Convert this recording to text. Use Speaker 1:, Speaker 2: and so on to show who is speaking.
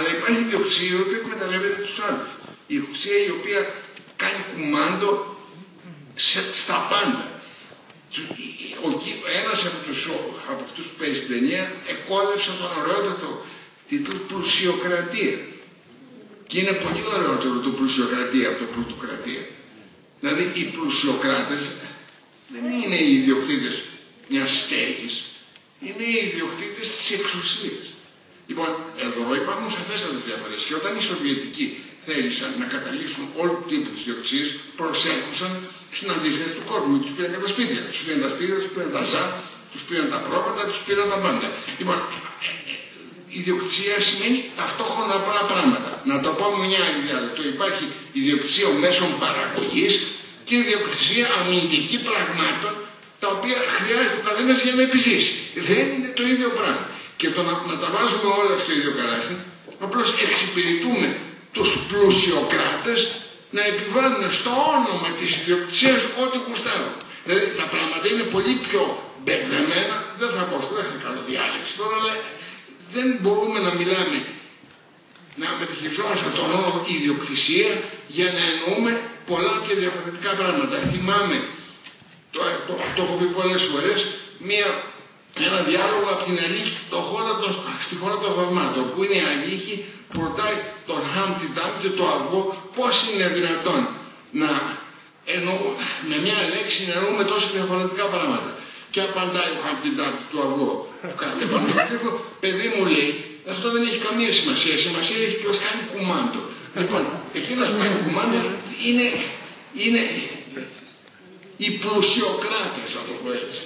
Speaker 1: Αλλά υπάρχει ιδιοκτησία η οποία εκμεταλλεύεται τους άλλους. Η ιδιοκτησία η οποία κάνει κουμάντο στα πάντα. Ένας από αυτούς που παίζει την ταινία εκόλεψε τον ωραιότατο τίτλο πλουσιοκρατία. Και είναι πολύ ωραιότερο το πλουσιοκρατία από το πλουτοκρατία. Δηλαδή οι πλουσιοκράτες δεν είναι οι ιδιοκτήτες μιας στέγης, είναι οι ιδιοκτήτες της εξουσίας. Λοιπόν, εδώ υπάρχουν σαφέστατες διαφορές και όταν οι Σοβιετικοί θέλησαν να καταλύσουν όλου του τύπου τις ιδιοκτησίες, προσέχουσαν στην αντίσταση του κόσμου. Τους πήραν και τα σπίτια, τους πήραν τα σπίτια, τους πήραν τα ζά, τους πήραν τα πρόβατα, τους πήραν τα πάντα. Λοιπόν, η ιδιοκτησία σημαίνει ταυτόχρονα απλά πράγματα. Να το πω με μια άλλη διάλεκτο. Υπάρχει ιδιοκτησία μέσων παραγωγής και ιδιοκτησία αμυντική πραγμάτων τα οποία χρειάζεται ο καθένας για να επιζήσει. Δεν είναι το ίδιο πράγμα. Και το να τα βάζουμε όλα στο ίδιο καλάθι, απλώς εξυπηρετούμε τους πλουσιοκράτες να επιβάλλουν στο όνομα της ιδιοκτησίας ό,τι γουστάρουν. Δηλαδή τα πράγματα είναι πολύ πιο μπερδεμένα, δεν θα πω, δεν θα κάνω διάλεξη τώρα, αλλά δεν μπορούμε να μιλάμε, να μεταχειριζόμαστε τον όρο ιδιοκτησία για να εννοούμε πολλά και διαφορετικά πράγματα. Θυμάμαι, το έχω πει πολλές φορές, ένα διάλογο από την Αλήχη στη χώρα των θαυμάτων, που είναι η Αλήχη που ρωτάει τον Χάμπτι Ντάμπτι και το αυγό πώς είναι δυνατόν να εννοούμε, με μια λέξη να εννοούμε τόσο διαφορετικά πράγματα. Και απαντάει ο Χάμπτι Ντάμπτι του αυγό που κάθε πάνω. Παιδί μου λέει, αυτό δεν έχει καμία σημασία. Σημασία έχει ποιος κάνει κουμάντο. Λοιπόν, εκείνος που κάνει κουμάντο είναι οι πλουσιοκράτες, να το πω έτσι.